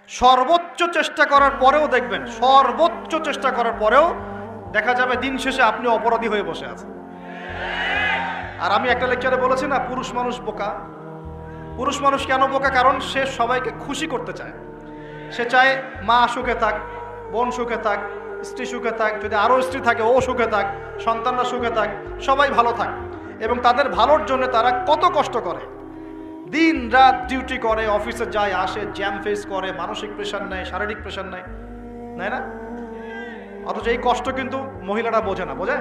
সর্বোচ্চ চেষ্টা করার পরেও দেখবেন, সর্বোচ্চ চেষ্টা করার পরেও দেখা যাবে দিন শেষে আপনি অপরাধী হয়ে বসে আছেন। আর আমি একটা লেকচারে বলেছি না, পুরুষ মানুষ বোকা। পুরুষ মানুষ কেন বোকা? কারণ সে সবাইকে খুশি করতে চায়। সে চায় মা সুখে থাক, বোন সুখে থাক, স্ত্রী সুখে থাক, যদি আরও স্ত্রী থাকে ও সুখে থাক, সন্তানরা সুখে থাক, সবাই ভালো থাক। এবং তাদের ভালোর জন্য তারা কত কষ্ট করে, দিন রাত ডিউটি করে, অফিসে যায় আসে, জ্যাম ফেস করে, মানসিক প্রেশার নেয়, শারীরিক প্রেশার নেয়, নেয় না? অথচ এই কষ্ট কিন্তু মহিলারা বোঝে না। বোঝে?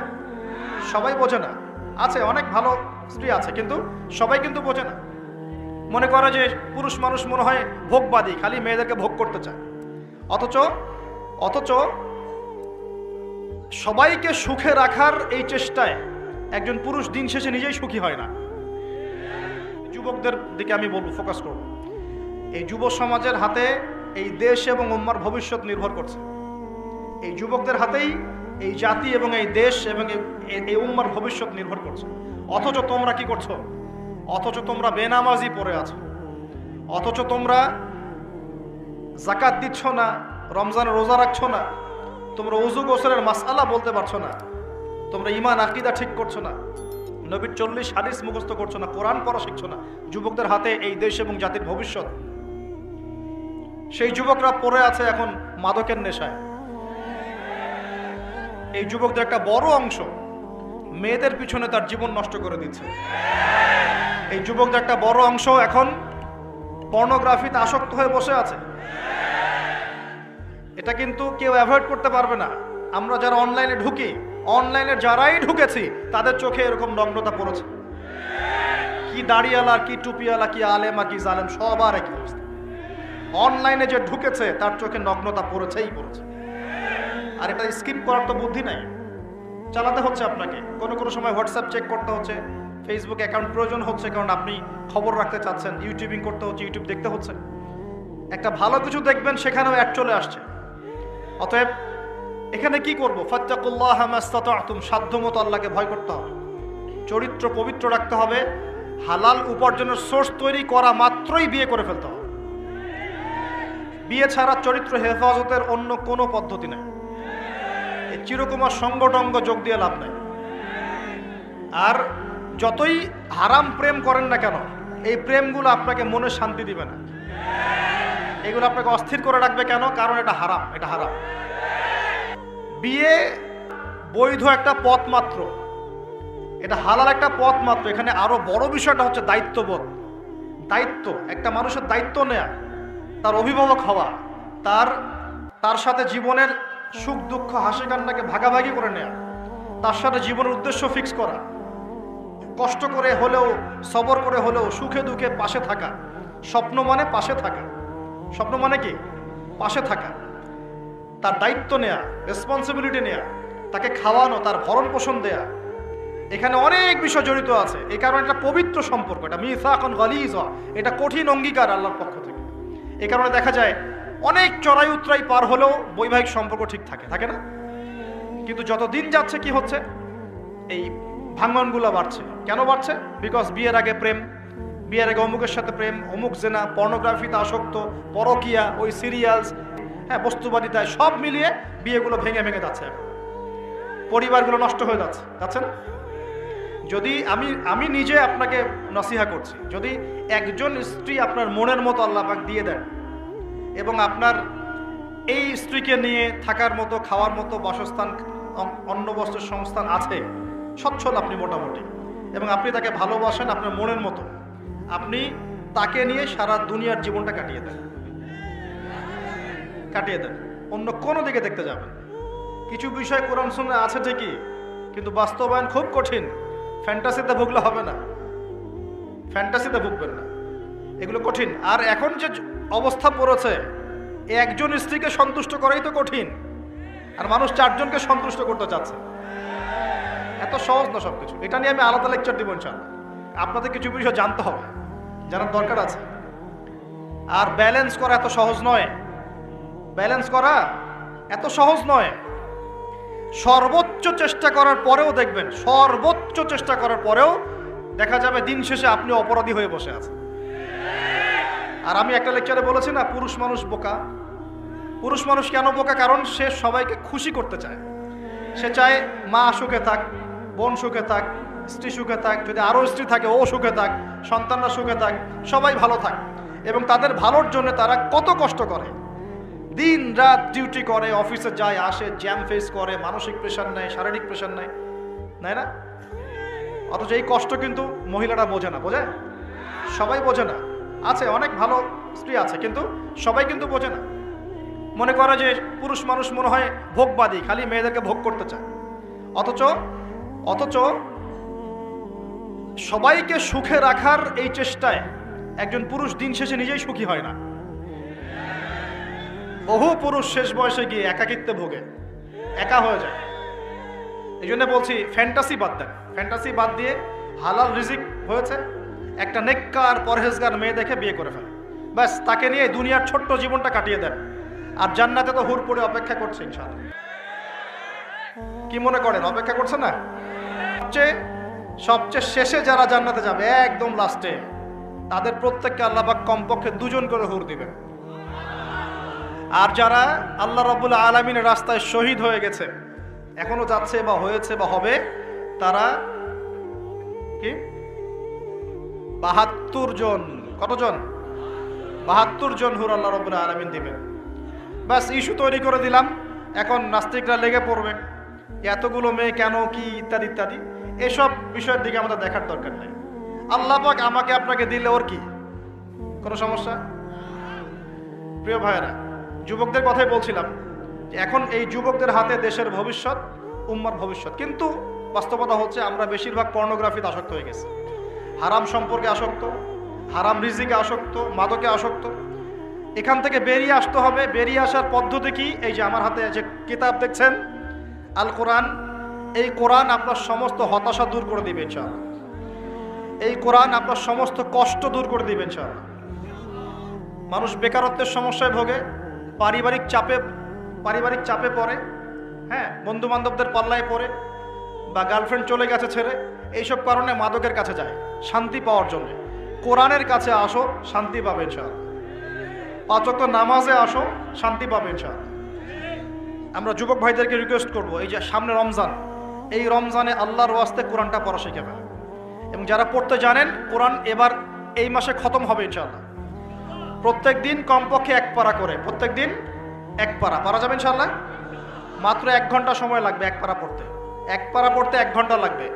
সবাই বোঝে না। আছে অনেক ভালো স্ত্রী আছে, কিন্তু সবাই কিন্তু বোঝে না। মনে করে যে পুরুষ মানুষ মনে হয় ভোগবাদী, খালি মেয়েদেরকে ভোগ করতে চায়। অথচ সবাইকে সুখে রাখার এই চেষ্টায় একজন পুরুষ দিন শেষে নিজেই সুখী হয় না। যুবকদের দিকে আমি বলবো, ফোকাস করব। এই যুব সমাজের হাতে এই দেশ এবং উম্মার ভবিষ্যৎ নির্ভর করছে। এই যুবকদের হাতেই এই জাতি এবং এই দেশ এবং এই উম্মার ভবিষ্যৎ নির্ভর করছে। অথচ তোমরা কি করছো? অথচ তোমরা বেনামাজি পড়ে আছো। অথচ তোমরা যাকাত দিচ্ছ না, রমজানের রোজা রাখছো না, তোমরা ওযু গোসলের মাসআলা বলতে পারছো না, তোমরা ঈমান আকীদা ঠিক করছো না, নবীর 40 হাদিস মুখস্থ করছো না, কোরআন পড়া শিখছো না। যুবকদের হাতে এই দেশ এবং জাতির ভবিষ্যৎ। সেই যুবকরা পড়ে আছে এখন মাদকের নেশায়। এই যুবকদের একটা বড় অংশ মেয়েদের পিছনে তার জীবন নষ্ট করে দিচ্ছে। এই যুবকদের একটা বড় অংশ এখন পর্নোগ্রাফিতে আসক্ত হয়ে বসে আছে। এটা কিন্তু কেউ অ্যাভয়েড করতে পারবে না। আমরা যারা অনলাইনে ঢুকি, অনলাইনে যারাই ঢুকেছি তাদের চোখে এরকম নগ্নতা পড়েছে। কি দাড়িওয়ালা, কি টুপিওয়ালা, কি আলেমা, কি জালেম, সবার একই অবস্থা। অনলাইনে যে ঢুকেছে তার চোখে নগ্নতা পড়েছেই পড়েছে। আর এটা স্কিপ করার তো বুদ্ধি নাই, চালাতে হচ্ছে আপনাকে। কোনো সময় হোয়াটসঅ্যাপ চেক করতে হচ্ছে, ফেসবুক অ্যাকাউন্ট প্রয়োজন হচ্ছে, কারণ আপনি খবর রাখতে চাচ্ছেন, ইউটিউবিং করতে হচ্ছে, ইউটিউব দেখতে হচ্ছে। একটা ভালো কিছু দেখবেন, সেখানেও অ্যাড চলে আসছে। অতএব এখানে কি করবো? ফাত্তাকুল্লাহ মাস্তাতা'তুম, সাধ্যমতো আল্লাহকে ভয় করতে হবে, চরিত্র পবিত্র রাখতে হবে, হালাল উপার্জনের সোর্স তৈরি করা মাত্রই বিয়ে করে ফেলতে হবে। বিয়ে ছাড়া চরিত্র হেফাজতের অন্য কোনো পদ্ধতি নাই। এই চিরকুমার সঙ্গটঙ্গ যোগ দিয়ে লাভ নাই। আর যতই হারাম প্রেম করেন না কেন, এই প্রেমগুলো আপনাকে মনে শান্তি দিবে না। এগুলো আপনাকে অস্থির করে রাখবে। কেন? কারণ এটা হারাম। এটা হারাম। বিয়ে বৈধ একটা পথ মাত্র, এটা হালাল একটা পথ মাত্র। এখানে আরো বড় বিষয়টা হচ্ছে দায়িত্ববোধ। দায়িত্ব, একটা মানুষের দায়িত্ব নেয়া, তার অভিভাবক হওয়া, তার সাথে জীবনের সুখ দুঃখ হাসি কান্নাকে ভাগাভাগি করে নেয়া, তার সাথে জীবনের উদ্দেশ্য ফিক্স করা, কষ্ট করে হলেও, সবর করে হলেও, সুখে দুঃখে পাশে থাকা। স্বপ্ন মানে পাশে থাকা। স্বপ্ন মানে কি? পাশে থাকা। তার দায়িত্ব নেয়া, রেসপন্সিবিলিটি নেয়া, তাকে খাওয়ানো, তার ভরণ পোষণ দেয়া। এখানে অনেক বিষয় জড়িত আছে। এই কারণে এটা পবিত্র সম্পর্ক, এটা মিসাকুন গালিযা, এটা কঠিন অঙ্গীকার আল্লাহর পক্ষ থেকে। এই কারণে দেখা যায় অনেক চড়াই উতরাই পার হলেও বৈবাহিক সম্পর্ক ঠিক থাকে না? কিন্তু যত দিন যাচ্ছে কি হচ্ছে? এই ভাঙনগুলো বাড়ছে। কেন বাড়ছে? বিকজ বিয়ের আগে প্রেম, বিয়ের আগে অমুকের সাথে প্রেম, অমুক জেনা, পর্নোগ্রাফিতে আসক্ত, পরকিয়া, ওই সিরিয়ালস, হ্যাঁ, বস্তুবাদিতায়, সব মিলিয়ে বিয়েগুলো ভেঙে যাচ্ছে। পরিবারগুলো নষ্ট হয়ে যাচ্ছে না? যদি আমি নিজে আপনাকে নসিহা করছি, যদি একজন স্ত্রী আপনার মনের মতো আল্লাহ পাক দিয়ে দেন এবং আপনার এই স্ত্রীকে নিয়ে থাকার মতো, খাওয়ার মতো বাসস্থান, অন্ন বস্ত্রের সংস্থান আছে, সচ্ছল আপনি মোটামুটি, এবং আপনি তাকে ভালোবাসেন আপনার মনের মতো, আপনি তাকে নিয়ে সারা দুনিয়ার জীবনটা কাটিয়ে দেন। অন্য কোনো দিকে দেখতে যাবেন। কিছু বিষয় কোরআন সুন্নাহ আছে ঠিকই, কিন্তু বাস্তবায়ন খুব কঠিন। ফ্যান্টাসিতে ভুগলে হবে না, ফ্যান্টাসিতে ভুগবেন না, এগুলো কঠিন। আর এখন যে অবস্থা পড়েছে, একজন স্ত্রীকে সন্তুষ্ট করাই তো কঠিন, আর মানুষ 4 জনকে সন্তুষ্ট করতে চাচ্ছে। এত সহজ না সবকিছু। এটা নিয়ে আমি আলাদা লেকচার দিব ইনশাআল্লাহ। আপনাদের কিছু বিষয় জানতে হবে, জানার দরকার আছে। আর ব্যালেন্স করা এত সহজ নয়, ব্যালেন্স করা এত সহজ নয়। সর্বোচ্চ চেষ্টা করার পরেও দেখবেন, সর্বোচ্চ চেষ্টা করার পরেও দেখা যাবে দিন শেষে আপনি অপরাধী হয়ে বসে আছেন। আর আমি একটা লেকচারে বলেছি না, পুরুষ মানুষ বোকা। পুরুষ মানুষ কেন বোকা? কারণ সে সবাইকে খুশি করতে চায়। সে চায় মা সুখে থাক, বোন সুখে থাক, স্ত্রী সুখে থাক, যদি আরও স্ত্রী থাকে ও সুখে থাক, সন্তানরা সুখে থাক, সবাই ভালো থাক। এবং তাদের ভালোর জন্য তারা কত কষ্ট করে, দিন রাত ডিউটি করে, অফিসে যায় আসে, জ্যাম ফেস করে, মানসিক প্রেশার নেয়, শারীরিক প্রেশার নেয়, নেয় না? অথচ এই কষ্ট কিন্তু মহিলারা বোঝে না। বোঝে? সবাই বোঝে না। আছে অনেক ভালো স্ত্রী আছে, কিন্তু সবাই কিন্তু বোঝে না। মনে করে যে পুরুষ মানুষ মনে হয় ভোগবাদী, খালি মেয়েদেরকে ভোগ করতে চায়। অথচ সবাইকে সুখে রাখার এই চেষ্টায় একজন পুরুষ দিন শেষে নিজেই সুখী হয় না। বহু পুরুষ শেষ বয়সে গিয়ে একাকিত্বে ভোগে, একা হয়ে যায়। এই জন্য বলছি ফ্যান্টাসি বাদ দেন। ফ্যান্টাসি বাদ দিয়ে হালাল রিজিক হয়েছে, একটা নেককার পরহেজগার মেয়ে দেখে বিয়ে করে ফেলে, ব্যাস তাকে নিয়ে দুনিয়ার ছোট্ট জীবনটা কাটিয়ে দেন। আর জান্নাতে তো হুর পড়ে অপেক্ষা করছে ইনশাআল্লাহ। কি মনে করেন অপেক্ষা করছে না? সবচেয়ে শেষে যারা জান্নাতে যাবে, একদম লাস্টে, তাদের প্রত্যেককে আল্লাহ পাক কমপক্ষে 2 জন করে হুর দিবেন। আর যারা আল্লাহ রাব্বুল আলামিনের রাস্তায় শহীদ হয়ে গেছে, এখনো যাচ্ছে বা হয়েছে বা হবে, তারা কি 72 জন। কতজন? 72 জন হুর আল্লাহ রাব্বুল আলামিন দিবেন। ব্যাস ইস্যু তৈরি করে দিলাম, এখন নাস্তিকরা লেগে পড়বে এতগুলো মেয়ে কেন, কি ইত্যাদি ইত্যাদি। এসব বিষয়ের দিকে আমাদের দেখার দরকার নেই। আল্লাহ পাক আমাকে আপনাকে দিলে ওর কি কোনো সমস্যা? প্রিয় ভাইয়েরা, যুবকদের কথাই বলছিলাম যে এখন এই যুবকদের হাতে দেশের ভবিষ্যৎ, উম্মার ভবিষ্যৎ। কিন্তু বাস্তবতা হচ্ছে আমরা বেশিরভাগ পর্নোগ্রাফিতে আসক্ত হয়ে গেছি, হারাম সম্পর্কে আসক্ত, হারাম রিজিকে আসক্ত, মাদকে আসক্ত। এখান থেকে বেরিয়ে আসতে হবে। বেরিয়ে আসার পদ্ধতি কি? এই যে আমার হাতে যে কিতাব দেখছেন, আল কোরআন, এই কোরআন আপনার সমস্ত হতাশা দূর করে দিবে ইনশাআল্লাহ। এই কোরআন আপনার সমস্ত কষ্ট দূর করে দিবে ইনশাআল্লাহ। মানুষ বেকারত্বের সমস্যায় ভোগে, পারিবারিক চাপে পড়ে, হ্যাঁ, বন্ধু বান্ধবদের পাল্লায় পড়ে, বা গার্লফ্রেন্ড চলে গেছে ছেড়ে, এইসব কারণে মাদকের কাছে যায় শান্তি পাওয়ার জন্য। কোরআনের কাছে আসো, শান্তি পাবে ইনশাআল্লাহ। 5 ওয়াক্ত নামাজে আসো, শান্তি পাবে ইনশাআল্লাহ। আমরা যুবক ভাইদেরকে রিকোয়েস্ট করব, এই যে সামনে রমজান, এই রমজানে আল্লাহর ওয়াস্তে কোরআনটা পড়া শিখে ফেলেন। এবং যারা পড়তে জানেন, কোরআন এবার এই মাসে খতম হবে ইনশাআল্লাহ। প্রত্যেক দিন কমপক্ষে 1 পারা করে, প্রত্যেক দিন 1 পারা পারা যাবে ইনশাআল্লাহ। মাত্র 1 ঘন্টা সময় লাগবে 1 পারা পড়তে। 1 পারা পড়তে 1 ঘন্টা লাগবে।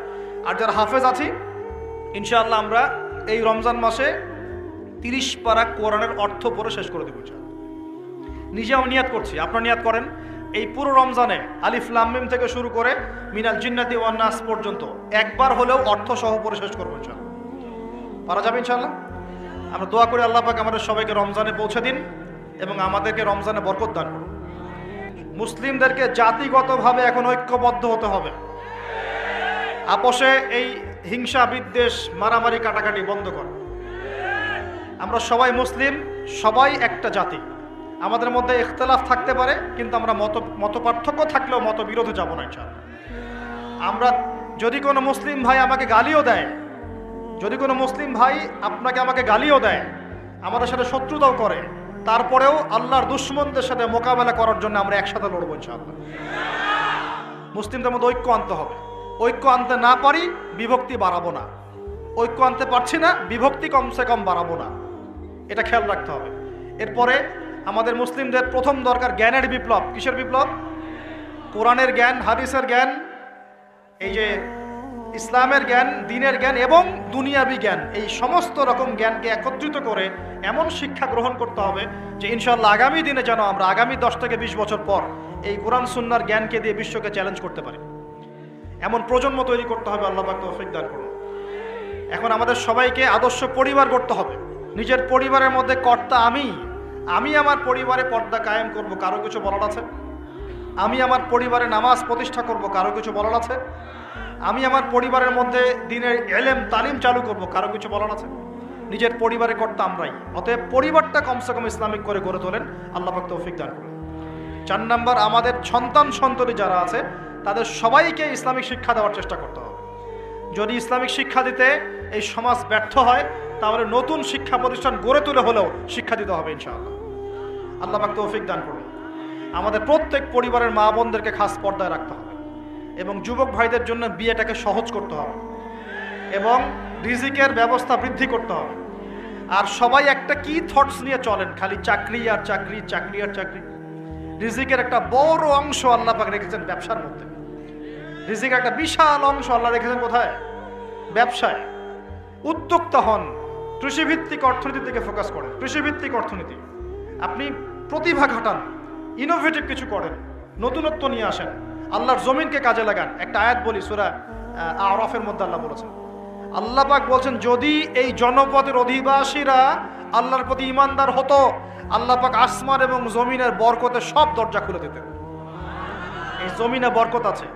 আর যারা হাফেজ আছি, ইনশাআল্লাহ আমরা এই রমজান মাসে 30 পারা কোরআনের অর্থ পড়ে শেষ করে দেব ইনশাআল্লাহ। নিজে আমি নিয়াত করছি, আপনারা নিয়াত করেন। এই পুরো রমজানে আলিফ লাম মিম থেকে শুরু করে মিনাল জিন্নাতি ওয়ান নাস পর্যন্ত একবার হলেও অর্থ সহ পড়ে শেষ করবো ইনশাআল্লাহ। পারা যাবে ইনশাআল্লাহ। আমরা দোয়া করি আল্লাহ পাক আমাদের সবাইকে রমজানে পৌঁছে দিন এবং আমাদেরকে রমজানে বরকত দান করুন। মুসলিমদেরকে জাতিগতভাবে এখন ঐক্যবদ্ধ হতে হবে। আপোষে এই হিংসা, বিদ্বেষ, মারামারি, কাটাকাটি বন্ধ করো। আমরা সবাই মুসলিম, সবাই একটা জাতি। আমাদের মধ্যে ইখতিলাফ থাকতে পারে, কিন্তু আমরা মত পার্থক্য থাকলেও মত বিরোধে যাব না ইনশাআল্লাহ। আমরা যদি কোনো মুসলিম ভাই আমাকে গালিও দেয়, যদি কোনো মুসলিম ভাই আমাকে গালিও দেয়, আমাদের সাথে শত্রুতাও করে, তারপরেও আল্লাহর দুশমনদের সাথে মোকাবেলা করার জন্য আমরা একসাথে লড়বো ইনশাআল্লাহ। মুসলিমদের মধ্যে ঐক্য আনতে হবে। ঐক্য আনতে না পারি, বিভক্তি বাড়াবো না। ঐক্য আনতে পারছি না, বিভক্তি কমসে কম বাড়াবো না, এটা খেয়াল রাখতে হবে। এরপরে আমাদের মুসলিমদের প্রথম দরকার জ্ঞানের বিপ্লব। কিসের বিপ্লব? কোরআনের জ্ঞান, হাদিসের জ্ঞান, এই যে ইসলামের জ্ঞান, দ্বীনের জ্ঞান এবং দুনিয়াবি জ্ঞান, এই সমস্ত রকম জ্ঞানকে একত্রিত করে এমন শিক্ষা গ্রহণ করতে হবে যে ইনশাআল্লাহ আগামী দিনে যেন আমরা আগামী 10 থেকে 20 বছর পর এই কোরআন সুন্নাহর জ্ঞানকে দিয়ে বিশ্বকে চ্যালেঞ্জ করতে পারি। এমন প্রজন্ম তৈরি করতে হবে, আল্লাহ পাক তৌফিক দান করুন। এখন আমাদের সবাইকে আদর্শ পরিবার গড়তে হবে। নিজের পরিবারের মধ্যে কর্তা আমি আমার পরিবারে পর্দা কায়েম করব, কারো কিছু বলার আছে? আমি আমার পরিবারে নামাজ প্রতিষ্ঠা করব, কারো কিছু বলার আছে? আমি আমার পরিবারের মধ্যে দ্বীনের ইলম তালিম চালু করব, কারো কিছু বলার আছে? নিজের পরিবারে কর্তা আমরাই। অতএব পরিবারটা কমসে কম ইসলামিক করে গড়ে তোলেন, আল্লাহ পাক তৌফিক দান করুন। 4 নাম্বার, আমাদের সন্তান যারা আছে তাদের সবাইকে ইসলামিক শিক্ষা দেওয়ার চেষ্টা করতে হবে। যদি ইসলামিক শিক্ষা দিতে এই সমাজ ব্যর্থ হয়, তাহলে নতুন শিক্ষা প্রতিষ্ঠান গড়ে তুলে হলেও শিক্ষা দিতে হবে ইনশাআল্লাহ। আল্লাহ পাক তৌফিক দান করুন। আমাদের প্রত্যেক পরিবারের মা বোনদেরকে খাস পর্দায় রাখতে হবে এবং যুবক ভাইদের জন্য বিয়েটাকে সহজ করতে হবে এবং রিজিকের ব্যবস্থা বৃদ্ধি করতে হবে। আর সবাই একটা কি থটস নিয়ে চলেন, খালি চাকরি আর চাকরি, চাকরি আর চাকরি। রিজিকের একটা বড় অংশ আল্লাহ পাক রেখেছেন ব্যবসার মধ্যে। রিজিকের একটা বিশাল অংশ আল্লাহ রেখেছেন কোথায়? ব্যবসায়। উদ্যোক্তা হন, কৃষিভিত্তিক অর্থনীতির দিকে ফোকাস করেন। কৃষিভিত্তিক অর্থনীতি, আপনি প্রতিভা ঘটান, ইনোভেটিভ কিছু করেন, নতুনত্ব নিয়ে আসেন, আল্লাহর জমিনকে কাজে লাগান। একটা আয়াত বলি, সূরা আরাফের মধ্যে আল্লাহ বলেছেন, আল্লাহ পাক বলছেন যদি এই জনপদের অধিবাসীরা আল্লাহর প্রতি ঈমানদার হতো, আল্লাহ পাক আসমান এবং জমিনের বরকতে সব দরজা খুলে দিতেন। এই জমিনে বরকত আছে,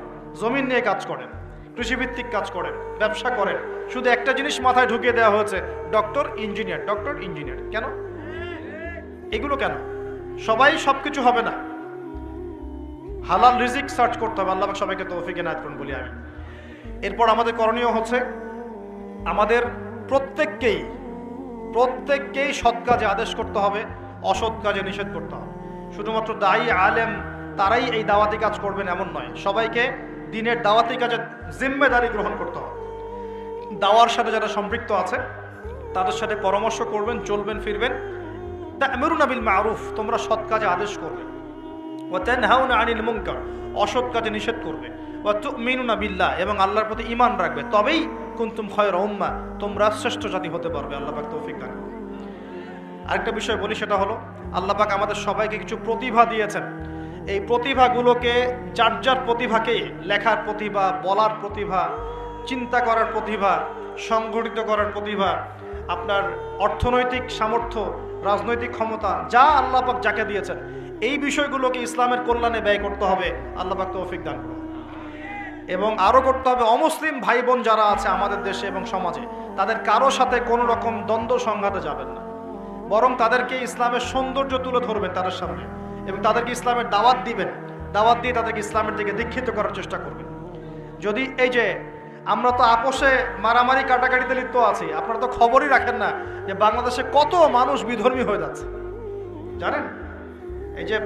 জমিন নিয়ে কাজ করেন, কৃষিভিত্তিক কাজ করেন, ব্যবসা করেন। শুধু একটা জিনিস মাথায় ঢুকিয়ে দেওয়া হয়েছে, ডক্টর ইঞ্জিনিয়ার, ডক্টর ইঞ্জিনিয়ার। কেন এগুলো? কেন সবাই সবকিছু হবে না? হালাল রিজিক সার্চ করতে হবে। আল্লাহ পাক সবাইকে তৌফিক এনায়েত করুন বলি আমি। এরপর আমাদের করণীয় হচ্ছে আমাদের প্রত্যেককেই সৎ কাজে আদেশ করতে হবে, অসৎ কাজে নিষেধ করতে হবে। শুধুমাত্র দায়ী আলেম তারাই এই দাওয়াতি কাজ করবেন এমন নয়, সবাইকে দিনের দাওয়াতি কাজে জিম্মেদারি গ্রহণ করতে হবে। দাওয়ার সাথে যারা সম্পৃক্ত আছে তাদের সাথে পরামর্শ করবেন, চলবেন ফিরবেন। তা'মুরুনা বিল মা'রুফ, তোমরা সৎ কাজে আদেশ করবে। ওয়া তানহাউনা আনিল মুনকার, অসৎ কাজে নিষেধ করবে। ওয়া তু'মিনুনা বিল্লাহ, এবং আল্লাহর প্রতি ঈমান রাখবে। তবেই কুনতুম খায়রা উম্মাহ, তোমরা শ্রেষ্ঠ জাতি হতে পারবে। আল্লাহ পাক তৌফিক দান করুন। আরেকটা বিষয় বলি, সেটা হলো আল্লাহ পাক আমাদের সবাইকে কিছু প্রতিভা দিয়েছেন। এই প্রতিভাগুলোকে, যার যার প্রতিভাকে, লেখার প্রতিভা, বলার প্রতিভা, চিন্তা করার প্রতিভা, সংগঠিত করার প্রতিভা, আপনার অর্থনৈতিক সামর্থ্য, রাজনৈতিক ক্ষমতা, যা আল্লাহ পাক যাকে দিয়েছেন, এই বিষয়গুলোকে ইসলামের কল্যাণে ব্যয় করতে হবে। আল্লাহ পাক তৌফিক দান করুন। এবং আরও করতে হবে, অমুসলিম ভাই বোন যারা আছে আমাদের দেশে এবং সমাজে, তাদের কারো সাথে কোনো রকম দ্বন্দ্ব সংঘাতে যাবেন না, বরং তাদেরকে ইসলামের সৌন্দর্য তুলে ধরবেন তাদের সামনে এবং তাদেরকে ইসলামের দাওয়াত দিবেন। দাওয়াত দিয়ে তাদেরকে ইসলামের দিকে দীক্ষিত করার চেষ্টা করবেন। যদি এই যে আমরা তো আপোষে মারামারি কাটাকাটিতে লিপ্ত আছি, আপনারা তো খবরই রাখেন না যে বাংলাদেশে কত মানুষ বিধর্মী হয়ে যাচ্ছে, জানেন? এই যে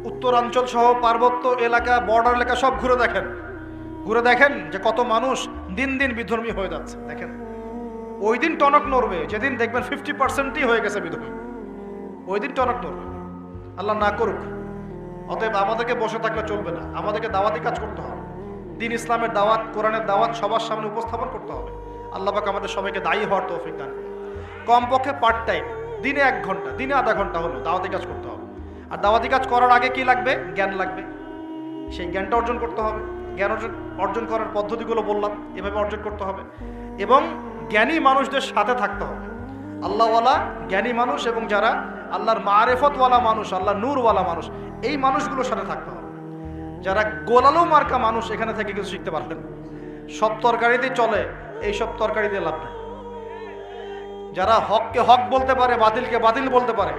উত্তরাঞ্চল সহ পার্বত্য এলাকা, বর্ডার এলাকা সব ঘুরে দেখেন যে কত মানুষ দিন দিন বিধর্মী হয়ে যাচ্ছে। দেখেন, ওই দিন টনক নড়বে যেদিন দেখবেন 50%ই হয়ে গেছে বিধর্মী, ওই দিন টনক নড়বে। আল্লাহ না করুক। অতএব আমাদেরকে বসে থাকলে চলবে না, আমাদেরকে দাওয়াতি কাজ করতে হবে। দিন ইসলামের দাওয়াত, কোরআনের দাওয়াত সবার সামনে উপস্থাপন করতে হবে। আল্লাহ পাক আমাদের সবাইকে দায়ী হওয়ার তৌফিক দান করুন। কমপক্ষে পার্ট টাইম, দিনে 1 ঘন্টা, দিনে আধা ঘন্টা হলো দাওয়াতি কাজ করতে হবে। আর দাওয়াতি কাজ করার আগে কি লাগবে? জ্ঞান লাগবে। সেই জ্ঞানটা অর্জন করতে হবে। জ্ঞান অর্জন করার পদ্ধতিগুলো বললাম, এভাবে অর্জন করতে হবে। এবং জ্ঞানী মানুষদের সাথে থাকতে হবে, আল্লাহওয়ালা জ্ঞানী মানুষ এবং যারা আল্লাহর মারেফতওয়ালা মানুষ, আল্লাহর নূরওয়ালা মানুষ, এই মানুষগুলোর সাথে থাকতে হবে। যারা গোলালো মার্কা মানুষ, এখানে থেকে কিছু শিখতে পারবেন। সব তরকারিতেই চলে, এই সব তরকারি দিয়ে লাভ নেই। যারা হককে হক বলতে পারে, বাতিলকে বাতিল বলতে পারে,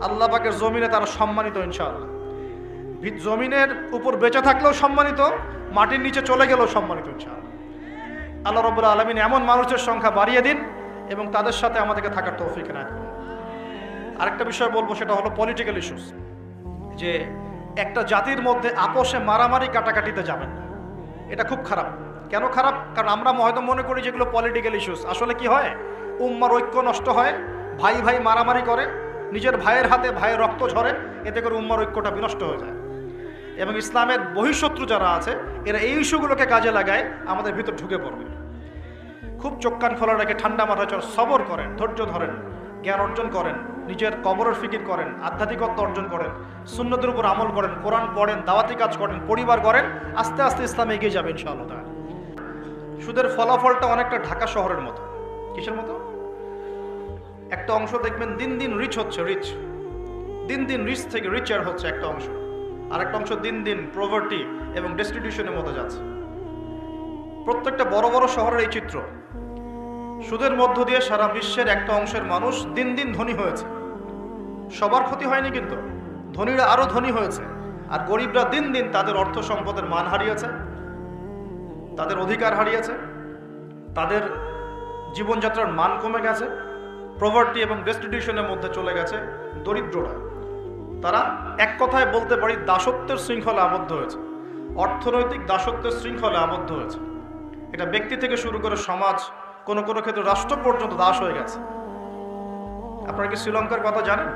আল্লাহ পাকের জমিনে তারা সম্মানিত ইনশাআল্লাহ। জমিনের উপর বেঁচে থাকলেও সম্মানিত, মাটির নিচে চলে গেলেও সম্মানিত ইনশাআল্লাহ। আল্লাহ রাব্বুল আলামিন এমন মানুষের সংখ্যা বাড়িয়ে দিন এবং তাদের সাথে আমাদেরকে থাকার তৌফিক এনায়েত করুন। আরেকটা বিষয় বলবো, সেটা হলো পলিটিক্যাল ইস্যুস। যে একটা জাতির মধ্যে আপোষে মারামারি কাটাকাটিতে যাবেন না, এটা খুব খারাপ। কেন খারাপ? কারণ আমরা হয়তো মনে করি যেগুলো পলিটিক্যাল ইস্যুস, আসলে কি হয়, উম্মার ঐক্য নষ্ট হয়, ভাই ভাই মারামারি করে, নিজের ভাইয়ের হাতে ভাইয়ের রক্ত ঝরে, এতে করে উম্মার ঐক্যটা বিনষ্ট হয়ে যায়। এবং ইসলামের বহিঃশত্রু যারা আছে, এরা এই ইস্যুগুলোকে কাজে লাগায় আমাদের ভিতর ঢুকে পড়বে। খুব চোখ কান খোলা রেখে ঠান্ডা মাথায় সবর করেন, ধৈর্য ধরেন, জ্ঞান অর্জন করেন, নিজের কবরের ফিকির করেন, আধ্যাত্মিকত্ব অর্জন করেন, সুন্নতের উপর আমল করেন, কোরআন পড়েন, দাওয়াতি কাজ করেন, পরিবার করেন, আস্তে আস্তে ইসলাম এগিয়ে যাবে ইনশাআল্লাহ তাআলা। সুদের ফলাফলটা অনেকটা ঢাকা শহরের মতো। কিসের মতো? একটা অংশ দেখবেন দিন দিন রিচ হচ্ছে, দিন দিন রিচ থেকে রিচার হচ্ছে একটা অংশ, আর একটা অংশ দিন দিন প্রভার্টি এবং ডেস্টিটিউশনের মতো যাচ্ছে। প্রত্যেকটা বড় বড় শহরের এই চিত্র। সুদের মধ্য দিয়ে সারা বিশ্বের একটা অংশের মানুষ দিন দিন ধনী হয়েছে। সবার ক্ষতি হয়নি, কিন্তু ধনীরা আরো ধনী হয়েছে, আর গরিবরা দিন দিন তাদের অর্থ সম্পদের মান হারিয়েছে, তাদের অধিকার হারিয়েছে, তাদের জীবনযাত্রার মান কমে গেছে, প্রভার্টি এবং ডেস্টিটিউশনের মধ্যে চলে গেছে দরিদ্ররা। তারা এক কথায় বলতে পারি দাসত্বের শৃঙ্খলে আবদ্ধ হয়েছে, অর্থনৈতিক দাসত্বের শৃঙ্খলে আবদ্ধ হয়েছে। এটা ব্যক্তি থেকে শুরু করে সমাজ, কোনো কোনো ক্ষেত্রে রাষ্ট্র পর্যন্ত দাস হয়ে গেছে। আপনারা কি শ্রীলঙ্কার কথা জানেন?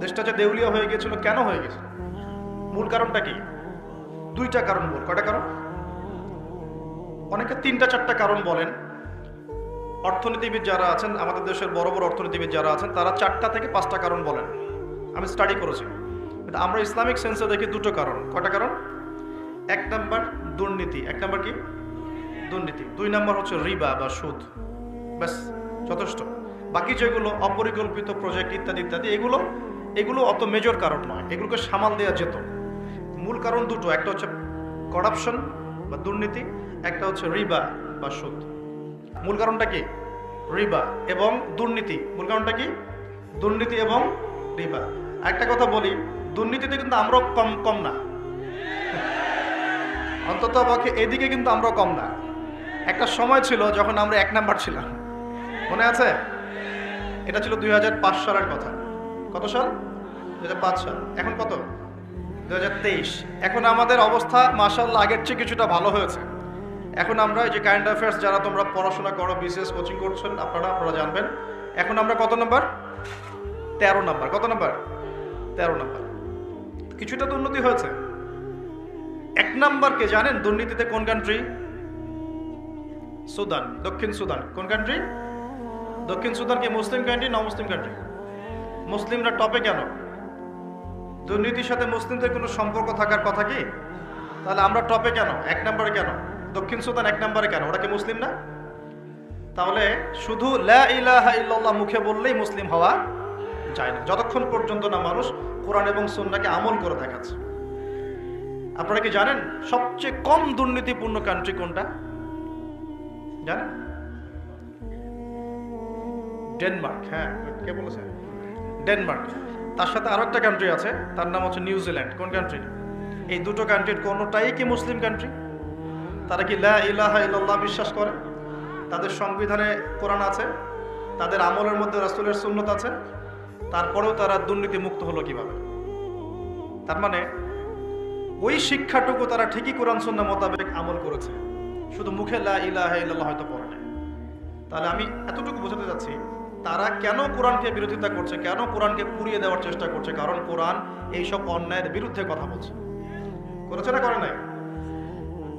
দেশটা যে দেউলিয়া হয়ে গিয়েছিল, কেন হয়ে গেছে? মূল কারণটা কি? দুইটা কারণ। মূল কয়টা কারণ? অনেকে তিনটা চারটা কারণ বলেন। অর্থনীতিবিদ যারা আছেন, আমাদের দেশের বড় বড় অর্থনীতিবিদ যারা আছেন, তারা 4টা থেকে 5টা কারণ বলেন। আমি স্টাডি করেছি, কিন্তু আমরা ইসলামিক সেন্সে দেখি 2টো কারণ। কয়টা কারণ? 1 নাম্বার দুর্নীতি। 1 নাম্বার কি? দুর্নীতি। 2 নাম্বার হচ্ছে রিবা বা সুদ। ব্যাস, যথেষ্ট। বাকি যেগুলো অপরিকল্পিত প্রজেক্ট ইত্যাদি ইত্যাদি, এগুলো অত মেজর কারণ নয়, এগুলোকে সামাল দেওয়া যেত। মূল কারণ 2টো, একটা হচ্ছে করাপশন বা দুর্নীতি, একটা হচ্ছে রিবা বা সুদ। মূল কারণটা কি? রিবা এবং দুর্নীতি। মূল কারণটা কি? দুর্নীতি এবং রিবা। একটা কথা বলি, দুর্নীতিতে কিন্তু আমরাও কম না, অন্তত পক্ষে এদিকে কিন্তু আমরাও কম না। একটা সময় ছিল যখন আমরা 1 নাম্বার ছিলাম, মনে আছে? এটা ছিল 2005 সালের কথা। কত সাল? 2005 সাল। এখন কত? 2023। এখন আমাদের অবস্থা মাশাআল্লাহ আগের চেয়ে কিছুটা ভালো হয়েছে। এখন আমরা এই যে কারেন্ট অ্যাফেয়ার্স, যারা তোমরা পড়াশোনা করো, বিসিএস কোচিং করছেন, আপনারা জানবেন এখন আমরা কত নাম্বার? 13 নাম্বার। কত নাম্বার? 13 নাম্বার। কিছুটা তো উন্নতি হয়েছে। 1 নাম্বারকে জানেন দুর্নীতিতে কোন কান্ট্রি? সুদান, দক্ষিণ সুদান। কোন কান্ট্রি? দক্ষিণ সুদান। কি মুসলিম কান্ট্রি না মুসলিম কান্ট্রি? মুসলিমরা টপে কেন? দুর্নীতির সাথে মুসলিমদের কোনো সম্পর্ক থাকার কথা কি? তাহলে আমরা টপে কেন? 1 নাম্বারে কেন? দক্ষিণ সুদান 1 নাম্বারে কেন? ওরা কি মুসলিম না? তাহলে শুধু লা ইলাহা ইল্লাল্লাহ মুখে বললেই মুসলিম হওয়া যায় না, যতক্ষণ পর্যন্ত না মানুষ কোরআন এবং সুন্নাহকে আমল করে দেখাচ্ছে। আপনারা কি জানেন সবচেয়ে কম দুর্নীতিপূর্ণ কান্ট্রি কোনটা? জানেন? ডেনমার্ক। হ্যাঁ, কে বলেছে? ডেনমার্ক। তার সাথে আরো একটা কান্ট্রি আছে, তার নাম হচ্ছে নিউজিল্যান্ড। কোন কান্ট্রি? এই দুটো কান্ট্রির কোনোটাই কি মুসলিম কান্ট্রি? তারা কি লা ইলাহা ইল্লাল্লাহ বিশ্বাস করে? তাদের সংবিধানে কোরআন আছে, তাদের আমলের মধ্যে রাসূলের সুন্নাত আছে, তারপরেও তারা দুর্নীতি মুক্ত হলো কিভাবে? তার মানে ওই শিক্ষাটুকু তারা ঠিকই কোরআন সুন্নাহ মোতাবেক আমল করেছে, শুধু মুখে লা ইলাহা ইল্লাল্লাহ হয়তো পড়ে না। তাহলে আমি এতটুকু বোঝাতে যাচ্ছি, তারা কেন কোরআনকে বিরোধিতা করছে, কেন কোরআনকে পুড়িয়ে দেওয়ার চেষ্টা করছে? কারণ কোরআন এইসব অন্যায়ের বিরুদ্ধে কথা বলছে। করেছে না করে নাই?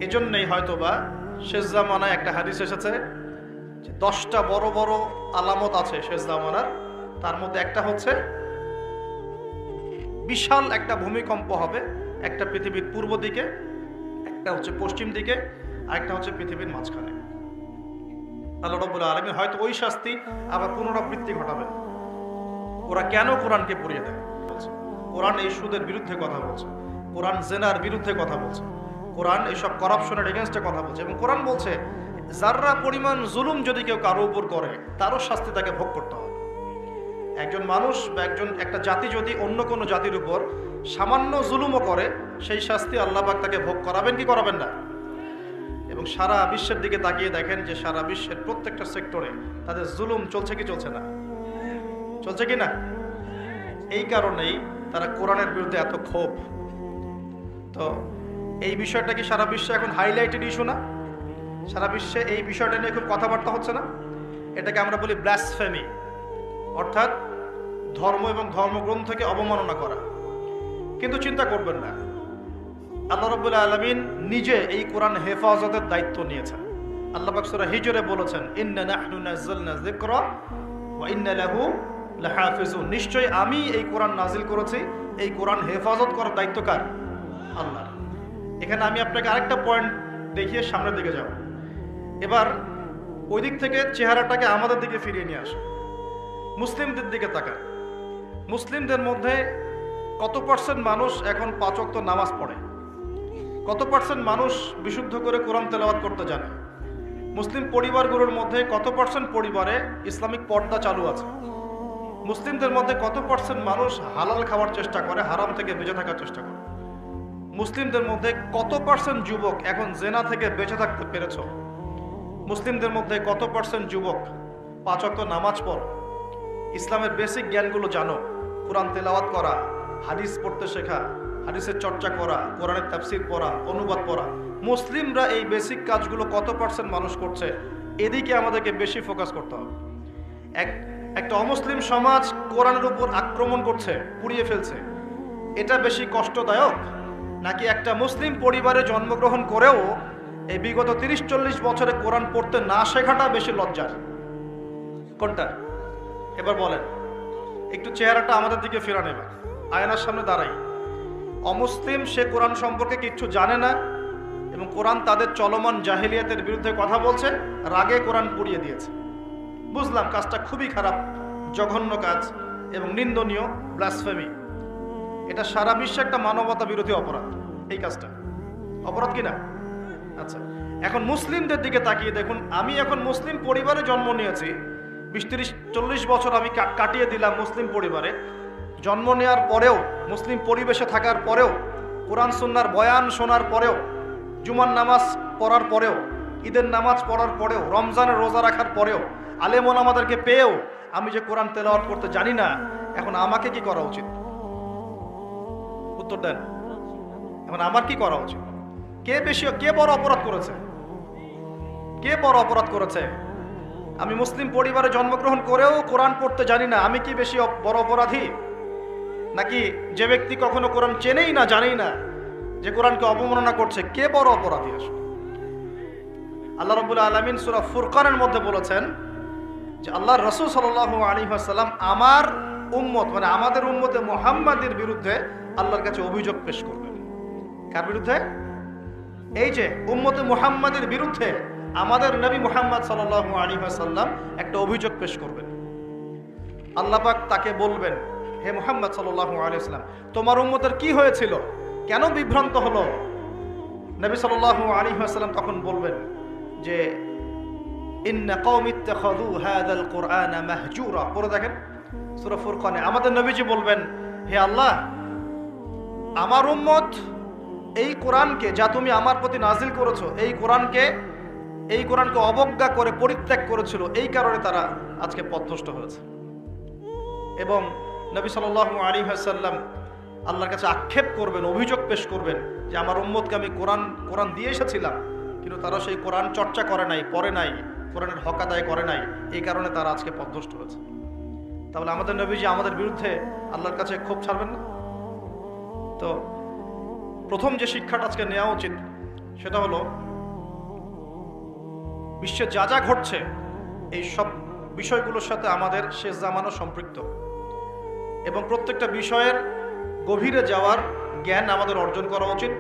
এজন্যই হয়তোবা শেষ জামানায় একটা হাদিস এসেছে যে 10টা বড় বড় আলামত আছে শেষ জামানার। তার মধ্যে একটা হচ্ছে বিশাল একটা ভূমিকম্প হবে, একটা পৃথিবীর পূর্ব দিকে, একটা হচ্ছে পশ্চিম দিকে, আর একটা হচ্ছে পৃথিবীর মাঝখানে। আল্লাহ রাব্বুল আলামিন হয়তো ওই শাস্তি আবার পুনরাবৃত্তি ঘটাবেন। ওরা কেন কোরআনকে পুড়িয়ে দেয়? কোরআন এই সুদের বিরুদ্ধে কথা বলছে, কোরআন জেনার বিরুদ্ধে কথা বলছে, কোরআন এইসব করাপশনের এগেনস্টে কথা বলছে। এবং কোরআন বলছে যাররা পরিমাণ জুলুম যদি কেউ কারো উপর করে, তারও শাস্তি তাকে ভোগ করতে হবে। একজন মানুষ বা একটা জাতি যদি অন্য কোনো জাতির উপর সামান্য জুলুমও করে, সেই শাস্তি আল্লাহ পাক তাকে ভোগ করাবেন কি করাবেন না? এবং সারা বিশ্বের দিকে তাকিয়ে দেখেন যে সারা বিশ্বের প্রত্যেকটা সেক্টরে তাদের জুলুম চলছে কি চলছে না? চলছে কি না? এই কারণেই তারা কোরআনের বিরুদ্ধে এত ক্ষোভ। তো এই বিষয়টা কি সারা বিশ্বে এখন হাইলাইটেড ইস্যু না? সারা বিশ্বে এই বিষয়টা নিয়ে খুব কথাবার্তা হচ্ছে না? এটাকে আমরা বলি ব্লাসফেমি, অর্থাৎ ধর্ম এবং ধর্মগ্রন্থকে অবমাননা করা। কিন্তু চিন্তা করবেন না, আল্লাহ রাব্বুল আলামিন নিজে এই কোরআন হেফাজতের দায়িত্ব নিয়েছেন। আল্লাহ পাক সূরা হিজরে বলেছেন, ইন্না নাহনু নাযালনা যিকরা ওয়া ইন্না লাহু লাহাফিজুন। নিশ্চয়ই আমি এই কোরআন নাজিল করেছি, এই কোরআন হেফাজত করার দায়িত্ব কার? আল্লাহর। এখানে আমি আপনাকে আরেকটা পয়েন্ট দেখিয়ে সামনের দিকে যাব। এবার ওই দিক থেকে চেহারাটাকে আমাদের দিকে ফিরিয়ে নিয়ে আসে, মুসলিমদের দিকে তাকান। মুসলিমদের মধ্যে কত পার্সেন্ট মানুষ এখন 5 ওয়াক্ত নামাজ পড়ে? কত পার্সেন্ট মানুষ বিশুদ্ধ করে কোরআন তেলাওয়াত করতে জানে? মুসলিম পরিবারগুলোর মধ্যে কত পার্সেন্ট পরিবারে ইসলামিক পর্দা চালু আছে? মুসলিমদের মধ্যে কত পার্সেন্ট মানুষ হালাল খাওয়ার চেষ্টা করে, হারাম থেকে বেঁচে থাকার চেষ্টা করে? মুসলিমদের মধ্যে কত পার্সেন্ট যুবক এখন জেনা থেকে বেঁচে থাকতে পেরেছ? মুসলিমদের মধ্যে কত পার্সেন্ট যুবক 5 ওয়াক্ত নামাজ পড়ো, ইসলামের বেসিক জ্ঞানগুলো জানো, কোরআন তেলাওয়াত করা, হাদিস পড়তে শেখা, হাদিসের চর্চা করা, কোরআনের তাফসীর পড়া, অনুবাদ পড়া। মুসলিমরা এই বেসিক কাজগুলো কত পার্সেন্ট মানুষ করছে, এদিকে আমাদেরকে বেশি ফোকাস করতে হবে। একটা অমুসলিম সমাজ কোরআনের উপর আক্রমণ করছে, পুড়িয়ে ফেলছে, এটা বেশি কষ্টদায়ক নাকি একটা মুসলিম পরিবারে জন্মগ্রহণ করেও এই বিগত 30-40 বছরে কোরআন পড়তে না শেখাটা বেশি লজ্জার? কোনটা? এবার বলেন, একটু চেহারাটা আমাদের দিকে ফেরা নেবে, আয়নার সামনে দাঁড়াই। অমুসলিম, সে কোরআন সম্পর্কে কিচ্ছু জানে না এবং কোরআন তাদের চলমান জাহেলিয়াতের বিরুদ্ধে কথা বলছে, রাগে কোরআন পুড়িয়ে দিয়েছে। বুঝলাম কাজটা খুবই খারাপ, জঘন্য কাজ এবং নিন্দনীয়, ব্লাসফেমি। এটা সারা বিশ্বে একটা মানবতা বিরোধী অপরাধ। এই কাজটা অপরাধ কিনা? আচ্ছা, এখন মুসলিমদের দিকে তাকিয়ে দেখুন। আমি এখন মুসলিম পরিবারে জন্ম নিয়েছি, 20-30-40 বছর আমি কাটিয়ে দিলাম মুসলিম পরিবারে। জন্ম নেওয়ার পরেও, মুসলিম পরিবেশে থাকার পরেও, কোরআন সুন্নাহর বয়ান শোনার পরেও, জুমার নামাজ পড়ার পরেও, ঈদের নামাজ পড়ার পরেও, রমজানের রোজা রাখার পরেও, আলেম ওলামাদেরকে পেয়েও আমি যে কোরআন তেলাওয়াত করতে জানি না, এখন আমাকে কি করা উচিত? উত্তর দেন। এখন আমার কি করা উচিত? কে বড় অপরাধ করেছে? কে বড় অপরাধ করেছে? আমি মুসলিম পরিবারে জন্মগ্রহণ করেও কোরআন পড়তে জানি না, আমি কি বেশি বড় অপরাধী? নাকি যে ব্যক্তি কখনো কোরআন চেনেই না, জানেই না, যে কোরআনকে অবমাননা করছে, কে বড় অপরাধী? আসলে আল্লাহ রাব্বুল আলামিন সূরা ফুরকানের মধ্যে বলেছেন যে আল্লাহর রাসূল সাল্লাল্লাহু আলাইহি ওয়াসাল্লাম আমার উম্মত, মানে আমাদের উম্মতে মুহাম্মাদের বিরুদ্ধে আল্লাহর কাছে অভিযোগ পেশ করবেন। কার বিরুদ্ধে? এই যে উম্মতে মুহাম্মাদের বিরুদ্ধে আমাদের নবী মুহাম্মদ সাল্লাল্লাহু আলাইহি ওয়াসাল্লাম একটা অভিযোগ পেশ করবেন। আল্লাহ পাক তাকে বলবেন, হে মুহাম্মদ সাল্লাল্লাহু আলাইহি ওয়াসাল্লাম, তোমার উম্মতের কি হয়েছিল, কেন বিভ্রান্ত হলো? নবী সাল্লাল্লাহু আলাইহি ওয়াসাল্লাম তখন বলবেন যে ইন্না কওমি ইত্তাখাযু হাযাল কুরআনা মাহজুরা। পড়ে দেখেন সূরা ফুরকানে আমাদের নবীজি বলবেন, হে আল্লাহ, আমার উম্মত এই কোরআনকে, যা তুমি আমার প্রতি নাজিল করেছো, এই কোরআনকে অবজ্ঞা করে পরিত্যাগ করেছিল, এই কারণে তারা আজকে পথভ্রষ্ট হয়েছে। এবং নবী সাল্লাল্লাহু আলাইহি ওয়াসাল্লাম আল্লাহর কাছে আক্ষেপ করবেন, অভিযোগ পেশ করবেন যে আমার উম্মতকে আমি কোরআন দিয়ে এসেছিলাম, কিন্তু তারা সেই কোরআন চর্চা করে নাই, পড়ে নাই, কোরআনের হক আদায় করে নাই, এই কারণে তারা আজকে পথভ্রষ্ট হয়েছে। তাহলে আমাদের নবীজি আমাদের বিরুদ্ধে আল্লাহর কাছে ক্ষোভ ছাড়বেন না? তো প্রথম যে শিক্ষাটা আজকে নেওয়া উচিত সেটা হলো, বিশ্বে যা যা ঘটছে এই সব বিষয়গুলোর সাথে আমাদের শেষ জামানা সম্পৃক্ত এবং প্রত্যেকটা বিষয়ের গভীরে যাওয়ার জ্ঞান আমাদের অর্জন করা উচিত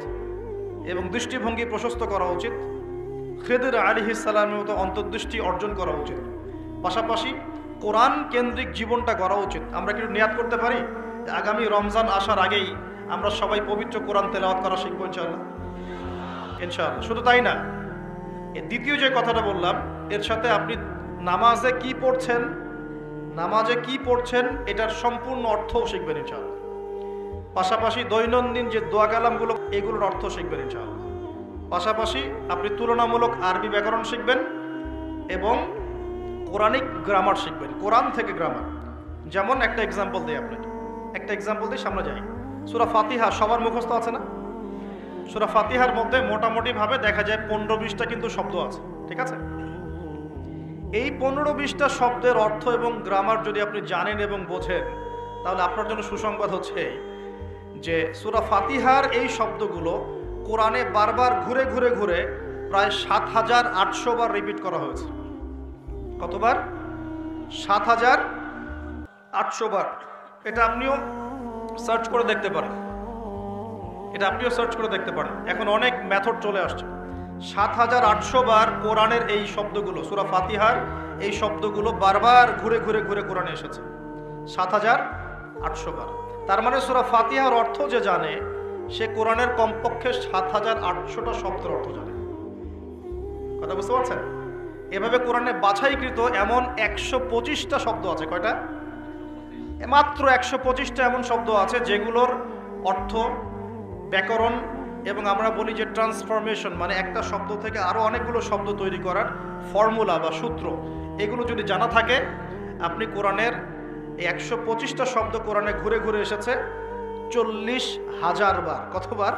এবং দৃষ্টিভঙ্গি প্রশস্ত করা উচিত। খিদর আলাইহিস সালামের মতো অন্তর্দৃষ্টি অর্জন করা উচিত। পাশাপাশি কোরআন কেন্দ্রিক জীবনটা গড়া উচিত। আমরা কি নিয়াত করতে পারি আগামী রমজান আসার আগেই আমরা সবাই পবিত্র কোরআন তেলাওয়াত করা শিখবো ইনশাআল্লাহ? ইনশাআল্লাহ। শুধু তাই না, এর দ্বিতীয় যে কথাটা বললাম, এর সাথে আপনি নামাজে কি পড়ছেন এটার সম্পূর্ণ অর্থও শিখবেন ইনশাআল্লাহ। পাশাপাশি দৈনন্দিন যে দোয়া কালামগুলো, এগুলোর অর্থ শিখবেন ইনশাআল্লাহ। পাশাপাশি আপনি তুলনামূলক আরবি ব্যাকরণ শিখবেন এবং কোরআনিক গ্রামার শিখবেন, কোরআন থেকে গ্রামার। যেমন একটা এক্সাম্পল দিই আপনাকে, সামনে যাই। সূরা ফাতিহা সবার মুখস্থ আছে না? সূরা ফাতিহার মধ্যে মোটামুটি ভাবে দেখা যায় 15-20টা কিন্তু শব্দ আছে, ঠিক আছে? এই 15-20টা শব্দের অর্থ এবং গ্রামার যদি আপনি জানেন এবং বোঝেন, তাহলে আপনার জন্য সুসংবাদ হচ্ছে যে সূরা ফাতিহার এই শব্দগুলো কোরআনে বারবার ঘুরে ঘুরে ঘুরে প্রায় ৭,৮০০ বার রিপিট করা হয়েছে। কতবার? ৭,৮০০ বার। এটা আপনিও সার্চ করে দেখতে পারেন, এখন অনেক মেথড চলে আসছে। ৭,৮০০ বার কোরআনের এই শব্দগুলো, সূরা ফাতিহার এই শব্দগুলো বারবার ঘুরে ঘুরে ঘুরে কোরআনে এসেছে ৭,৮০০ বার। তার মানে সূরা ফাতিহার অর্থ যে জানে, সে কোরআনের কমপক্ষে ৭,৮০০টা শব্দের অর্থ জানে। কথা বুঝতে পারছেন? এভাবে কোরআনে বাছাইকৃত এমন ১২৫টা শব্দ আছে। কয়টা? মাত্র ১২৫টা এমন শব্দ আছে যেগুলোর অর্থ, ব্যাকরণ এবং আমরা বলি যে ট্রান্সফরমেশন, মানে একটা শব্দ থেকে আরো অনেকগুলো শব্দ তৈরি করার ফর্মুলা বা সূত্র, এগুলো যদি জানা থাকে, আপনি কোরআনের এই 125টা শব্দ কোরআনে ঘুরে ঘুরে এসেছে 40,000 বার। কতবার?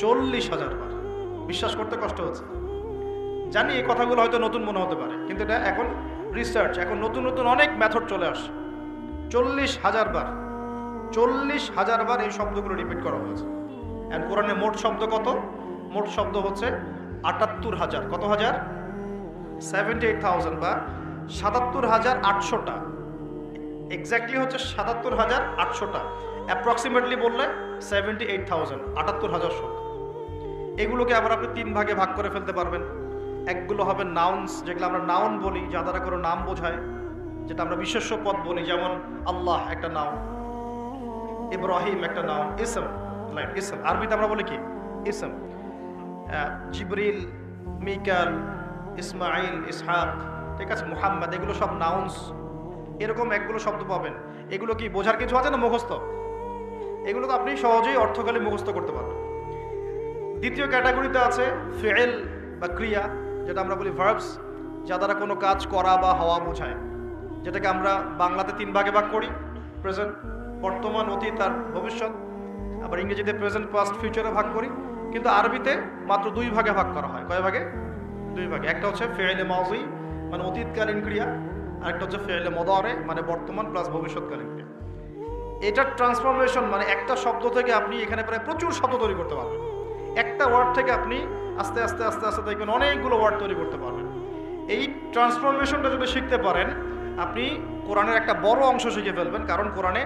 40,000 বার। বিশ্বাস করতে কষ্ট হচ্ছে, জানি এই কথাগুলো হয়তো নতুন মনে হতে পারে, কিন্তু এটা এখন রিসার্চ, এখন নতুন নতুন অনেক মেথড চলে আসে। 40,000 বার, 40,000 বার এই শব্দগুলো রিপিট করা হয়েছে। এন্ড কোরআনে মোট শব্দ কত? মোট শব্দ হচ্ছে 78,000। কত হাজার? 78,000 বা 77,800টা। এক্স্যাক্টলি হচ্ছে 77,800টা, অ্যাপ্রক্সিমেটলি বললে 78,000, 78,000 শব্দ। এগুলোকে আবার আপনি 3 ভাগে ভাগ করে ফেলতে পারবেন। একগুলো হবে নাউন্স, যেগুলো আমরা নাউন বলি, যা দ্বারা কোনো নাম বোঝায়, যেটা আমরা বিশেষ্য পদ বলি, যেমন আল্লাহ একটা নাউন, ইব্রাহিম একটা নাউন, ইসম, ইসম আরবিতে আমরা বলি কি? ইসম। জিবরিল, মিকাল, ইসমাইল, ইসহাক, ঠিক আছে, মুহাম্মদ, এগুলো সব নাউন্স। এরকম একগুলো শব্দ পাবেন। এগুলো কি বোঝার কিছু আছে না মুখস্থ? এগুলো তো আপনি সহজেই অর্থকালী মুখস্থ করতে পারবেন। দ্বিতীয় ক্যাটাগরিতে আছে ফেল বা ক্রিয়া, যেটা আমরা বলি ভার্বস, যা দ্বারা কোনো কাজ করা বা হওয়া বোঝায়, যেটাকে আমরা বাংলাতে 3 ভাগে ভাগ করি, প্রেজেন্ট, বর্তমান, অতীত আর ভবিষ্যৎ। আবার ইংরেজিতে প্রেজেন্ট, পাস্ট, ফিউচারে ভাগ করি, কিন্তু আরবিতে মাত্র 2 ভাগে ভাগ করা হয়। কয় ভাগে? 2 ভাগে। একটা হচ্ছে ফেলে মাজি, মানে অতীতকালীন ক্রিয়া, আরেকটা হচ্ছে ফেলে মদারে, মানে বর্তমান প্লাস ভবিষ্যৎকালীন ক্রিয়া। এটার ট্রান্সফরমেশন মানে একটা শব্দ থেকে আপনি এখানে প্রায় প্রচুর শব্দ তৈরি করতে পারবেন। একটা ওয়ার্ড থেকে আপনি আস্তে আস্তে আস্তে আস্তে দেখবেন অনেকগুলো ওয়ার্ড তৈরি করতে পারবেন। এই ট্রান্সফরমেশনটা যদি শিখতে পারেন, আপনি কোরআনের একটা বড় অংশ শিখে ফেলবেন, কারণ কোরআনে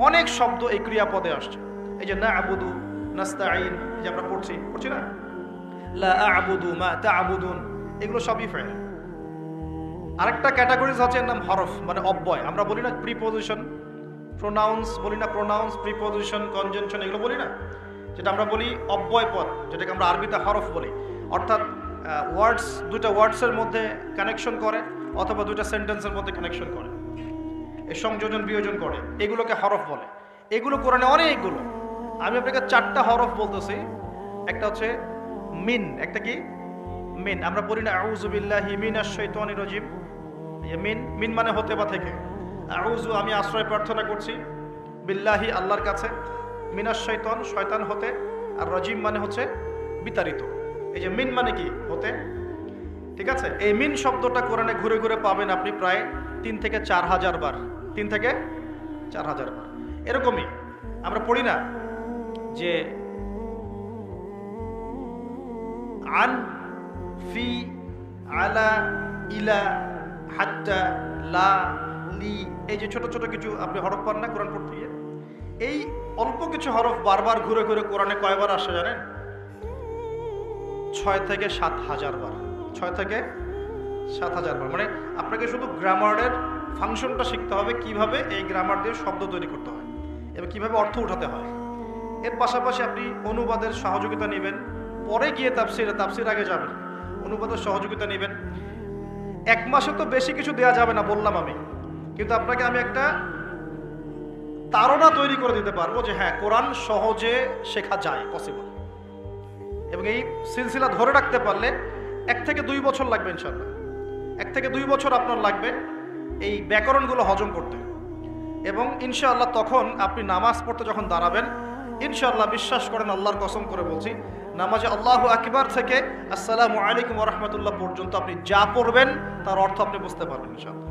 অনেক শব্দ এই ক্রিয়াপদে আসছে। এই যে না'বুদু, নাস্তাঈন, যে আমরা পড়ছি না, লা আ'বুদু মা তা'বুদুন, এগুলো সবই ফেল। আরেকটা ক্যাটাগরিজ আছে, এর নাম হরফ, মানে অব্যয়। আমরা বলি না প্রিপোজিশন, প্রোনাউন্স বলি না, প্রোনাউন্স, প্রিপোজিশন, কনজাংশন, এগুলো বলি না, যেটা আমরা বলি অব্যয় পদ, যেটাকে আমরা আরবিতে হরফ বলি। অর্থাৎ ওয়ার্ডস, দুইটা ওয়ার্ডসের মধ্যে কানেকশন করে, অথবা দুইটা সেন্টেন্সের মধ্যে কানেকশন করে, এই সংযোজন বিয়োজন করে, এগুলোকে হরফ বলে। এগুলো কোরআনে অনেকগুলো। আমি আপনাকে 4টা হরফ বলতেছি। একটা হচ্ছে মিন। একটা কি? মিন। আমরা বলি না আউযু বিল্লাহি মিনাশ শাইতানির রাজিম, মিন, মিন মানে হতে বা থেকে। আউযু, আমি আশ্রয় প্রার্থনা করছি, বিল্লাহি, আল্লাহর কাছে, মিনাশ শয়তান, শয়তান হতে, আর রাজিম মানে হচ্ছে বিতাড়িত। এই যে মিন মানে কি? হতে, ঠিক আছে। এই মিন শব্দটা কোরআনে ঘুরে ঘুরে পাবেন আপনি প্রায় 3 থেকে 4,000 বার। 3 থেকে 4,000 বার। এরকমই আমরা পড়ি না যে আন, ফি, আলা, ইলা, হাত্তা, লা, লি, এই যে ছোট ছোট কিছু আপনি হরফ পান না কোরআন পড়তে গিয়ে? এই অল্প কিছু হরফ বারবার ঘুরে ঘুরে কোরআনে কয়বার আসে জানেন? 6 থেকে 7,000 বার। 6 থেকে 7,000 বার। মানে আপনাকে শুধু গ্রামারের ফাংশনটা শিখতে হবে, কিভাবে এই গ্রামার দিয়ে শব্দ তৈরি করতে হয় এবং কিভাবে অর্থ উঠাতে হয়। এর পাশাপাশি আপনি অনুবাদের সহযোগিতা নেবেন, পরে গিয়ে তাফসির আগে যাবেন, অনুবাদের সহযোগিতা নেবেন। 1 মাসে তো বেশি কিছু দেওয়া যাবে না বললাম আমি, কিন্তু আপনাকে আমি একটা তাড়না তৈরি করে দিতে পারবো যে হ্যাঁ, কোরআন সহজে শেখা যায়, পসিবল। এবং এই সিলসিলা ধরে রাখতে পারলে 1 থেকে 2 বছর লাগবে ইনশাআল্লাহ। 1 থেকে 2 বছর আপনার লাগবে এই ব্যাকরণগুলো হজম করতে। এবং ইনশাআল্লাহ তখন আপনি নামাজ পড়তে যখন দাঁড়াবেন, ইনশাআল্লাহ বিশ্বাস করেন, আল্লাহর কসম করে বলছি, নামাজে আল্লাহু আকবার থেকে আসসালামু আলাইকুম ওয়া রাহমাতুল্লাহ পর্যন্ত আপনি যা পড়বেন তার অর্থ আপনি বুঝতে পারবেন ইনশাআল্লাহ,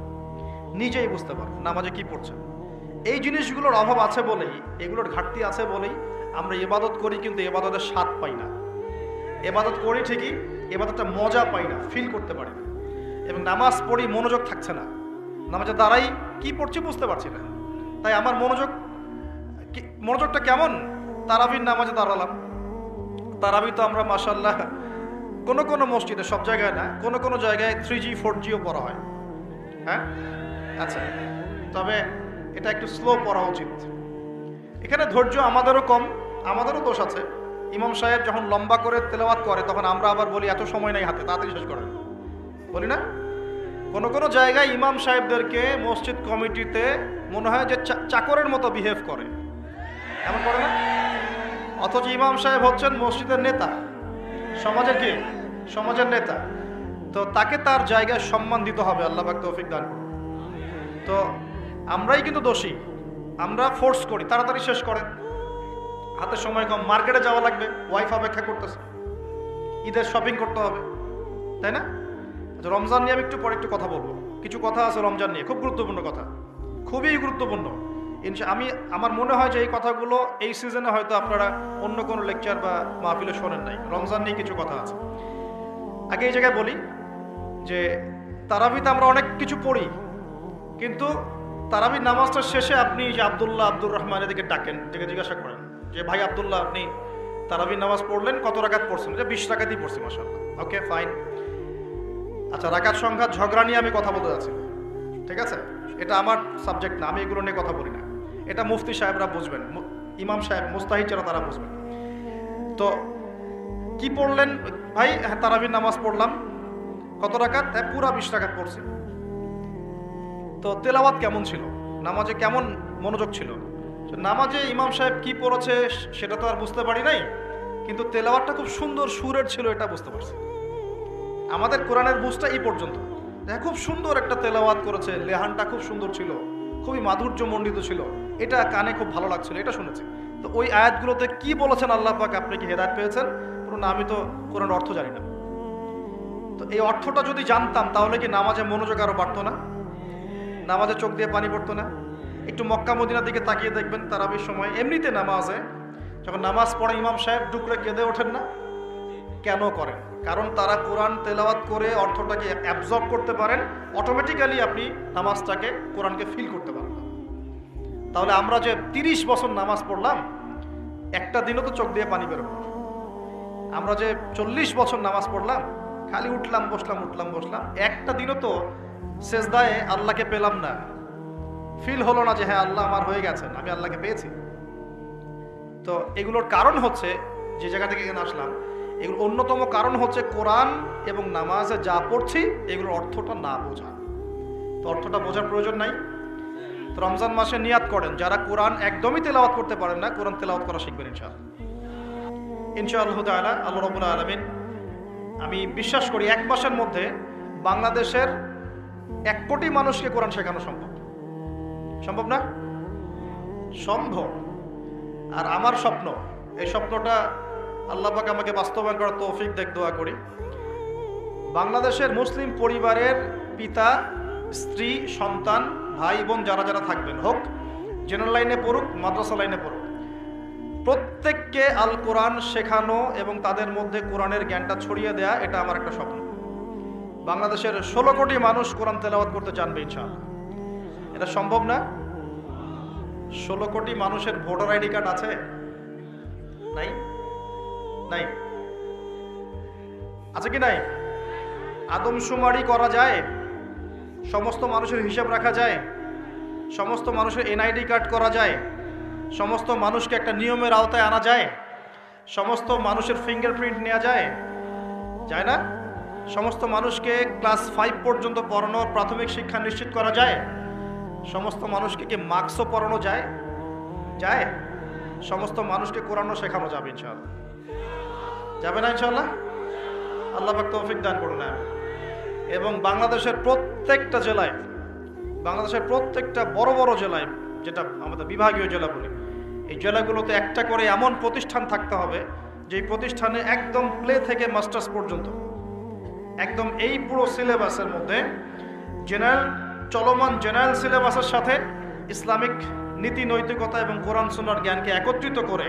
নিজেই বুঝতে পারবেন নামাজে কি পড়ছেন। এই জিনিসগুলোর অভাব আছে বলেই, এগুলোর ঘাটতি আছে বলেই আমরা ইবাদত করি, কিন্তু ইবাদতের স্বাদ পাই না। ইবাদত করি ঠিকই, ইবাদতটা মজা পাই না, ফিল করতে পারি না। এবং নামাজ পড়ি, মনোযোগ থাকছে না, নামাজে দাঁড়াই কি পড়ছি বুঝতে পারছি না। তাই আমার মনোযোগটা কেমন? তারাবির নামাজে দাঁড়ালাম, তারাবি তো আমরা মাশাআল্লাহ কোন কোন মসজিদে, সব জায়গায় না, কোন কোন জায়গায় 3G 4Gও পড়া হয়। হ্যাঁ, আচ্ছা, তবে এটা একটু স্লো পড়া উচিত। এখানে ধৈর্য আমাদেরও কম, আমাদেরও দোষ আছে। ইমাম সাহেব যখন লম্বা করে তেলাওয়াত করে তখন আমরা আবার বলি এত সময় নাই হাতে, তাড়াতাড়ি শেষ করেন, বলি না? কোন কোন জায়গায় ইমাম সাহেবদেরকে মসজিদ কমিটিতে মনে হয় যে চাকরের মতো বিহেভ করে, এমন করে না? অথচ ইমাম সাহেব হচ্ছেন মসজিদের নেতা, সমাজের কি? সমাজের নেতা। তো তাকে তার জায়গায় সম্মান দিতে হবে, আল্লাহ পাক তৌফিক দান করুন। তো আমরাই কিন্তু দোষী, আমরা ফোর্স করি তাড়াতাড়ি শেষ করেন, হাতে সময় কম, মার্কেটে যাওয়া লাগবে, ওয়াইফ অপেক্ষা করতেছে, ঈদের শপিং করতে হবে, তাই না? আচ্ছা, রমজান নিয়ে আমি একটু পরে একটু কথা বলবো, কিছু কথা আছে রমজান নিয়ে, খুব গুরুত্বপূর্ণ কথা, খুবই গুরুত্বপূর্ণ। আমার মনে হয় যে এই কথাগুলো এই সিজনে হয়তো আপনারা অন্য কোনো লেকচার বা মাহফিলে শোনেন নাই। রমজান নিয়ে কিছু কথা আছে। আগে এই জায়গায় বলি যে তারাবিতে আমরা অনেক কিছু পড়ি, কিন্তু তারাবি নামাজটার শেষে আপনি যে আব্দুল্লাহ আব্দুর রহমান এদিকে ডাকেন, ডেকে জিজ্ঞাসা করেন যে ভাই আব্দুল্লাহ, আপনি তারাবি নামাজ পড়লেন, কত রাকাত পড়ছেন? যে 20 রাকাতই পড়ছি মাশাআল্লাহ। ওকে, ফাইন। আচ্ছা, রাকাত সংখ্যা ঝগড়া নিয়ে আমি কথা বলতে যাচ্ছি, ঠিক আছে? এটা আমার সাবজেক্ট না, আমি এগুলো নিয়ে কথা বলি না, এটা মুফতি সাহেবরা বুঝবেন, ইমাম সাহেব মুস্তাহিদ যারা তারা বুঝবেন। তো কি পড়লেন ভাই? হ্যাঁ, তারাবির নামাজ পড়লাম। কত রাকাত? হ্যাঁ, পুরা 20 রাকাত পড়ছি। তো তেলাওয়াত কেমন ছিল, নামাজে কেমন মনোযোগ ছিল? নামাজে ইমাম সাহেব কি পড়েছে সেটা তো আর বুঝতে পারি নাই, কিন্তু তেলাওয়াতটা খুব সুন্দর সুরের ছিল, এটা বুঝতে পারছি। আমাদের কোরআনের বুঝটা এই পর্যন্ত, খুব সুন্দর একটা তেলাওয়াত করেছে, লেহানটা খুব সুন্দর ছিল, খুবই মাধুর্যমণ্ডিত ছিল, এটা কানে খুব ভালো লাগছিল, এটা শুনেছি। তো ওই আয়াতগুলোতে কি বলেছেন আল্লাহ পাক, আপনি কি হেদায়েত পেয়েছেন? না, আমি তো কোরআনের অর্থ জানি না। তো এই অর্থটা যদি জানতাম তাহলে কি নামাজে মনোযোগ আরো বাড়তো না? নামাজে চোখ দিয়ে পানি পড়তো না? একটু মক্কা মদিনার দিকে তাকিয়ে দেখবেন, তারাবির সময় এমনিতে নামাজে যখন নামাজ পড়ে ইমাম সাহেব ডুকরে কেঁদে ওঠেন না? কেন করেন? কারণ তারা কোরআন তেলাওয়াত করে অর্থটাকে অ্যাবজর্ব করতে পারেন, অটোমেটিক্যালি আপনি নামাজটাকে, কোরআনকে ফিল করতে পারেন। তাহলে আমরা যে 30 বছর নামাজ পড়লাম, একটা দিনও তো চোখ দিয়ে পানি বেরোবে। আমরা যে 40 বছর নামাজ পড়লাম, খালি উঠলাম বসলাম উঠলাম বসলাম, একটা দিনও তো সেজদায় আল্লাহকে পেলাম না, ফিল হলো না যে হ্যাঁ আল্লাহ আমার হয়ে গেছেন, আমি আল্লাহকে পেয়েছি। তো এগুলোর কারণ হচ্ছে, যে জায়গা থেকে এখানে আসলাম, এগুলো অন্যতম কারণ হচ্ছে কোরআন এবং নামাজে যা পড়ছি এগুলোর অর্থটা না বোঝা। তো অর্থটা বোঝার প্রয়োজন নাই। তো রমজান মাসে নিয়াত করেন, যারা কোরআন একদমই তেলাওয়াত করতে পারেন না, কোরআন তেলাওয়াত করা শিখবেন ইনশাআল্লাহ। ইনশাআল্লাহ তাআলা আল্লাহ রাব্বুল আলামিন, আমি বিশ্বাস করি 1 মাসের মধ্যে বাংলাদেশের 1 কোটি মানুষকে কোরআন শেখানো সম্ভব। সম্ভব না? সম্ভব। আর আমার স্বপ্ন, এই স্বপ্নটা আল্লাহ পাক আমাকে বাস্তবায়ন করার তৌফিক দেখ, দোয়া করি। বাংলাদেশের মুসলিম পরিবারের পিতা, স্ত্রী, সন্তান, ভাই বোন যারা যারা থাকবেন, হোক জেনারেল লাইনে পড়ুক, মাদ্রাসা লাইনে পড়ুক, প্রত্যেককে আল কোরআন শেখানো এবং তাদের মধ্যে কোরআনের জ্ঞানটা ছড়িয়ে দেয়া, এটা আমার একটা স্বপ্ন। বাংলাদেশের 16 কোটি মানুষ কোরআন তেলাওয়াত করতে জানবে ইনশাআল্লাহ। এটা সম্ভব না? 16 কোটি মানুষের ভোটার আইডি কার্ড আছে? নাই? নাই? আছে কি নাই? আদমশুমারি করা যায়? সমস্ত মানুষের হিসাব রাখা যায়? সমস্ত মানুষের এনআইডি কার্ড করা যায়? সমস্ত মানুষকে একটা নিয়মের আওতায় আনা যায়? সমস্ত মানুষের ফিঙ্গারপ্রিন্ট নেওয়া যায়? যায় না? সমস্ত মানুষকে ক্লাস 5 পর্যন্ত পড়ানোর প্রাথমিক শিক্ষা নিশ্চিত করা যায়? সমস্ত মানুষকে কি মার্কসও পড়ানো যায়? যায়? সমস্ত মানুষকে কোরআনও শেখানো যাবে ইনশাআল্লাহ। যাবে না ইনশাআল্লাহ? আল্লাহ পাক তৌফিক দান করুন। এবং বাংলাদেশের প্রত্যেকটা জেলায়, বাংলাদেশের প্রত্যেকটা বড় বড় জেলায়, যেটা আমাদের বিভাগীয় জেলা বলি, এই জেলাগুলোতে একটা করে এমন প্রতিষ্ঠান থাকতে হবে যে প্রতিষ্ঠানে একদম প্লে থেকে মাস্টার্স পর্যন্ত একদম এই পুরো সিলেবাসের মধ্যে চলমান জেনারেল সিলেবাসের সাথে ইসলামিক নীতি নৈতিকতা এবং কোরআন সুন্নাহর জ্ঞানকে একত্রিত করে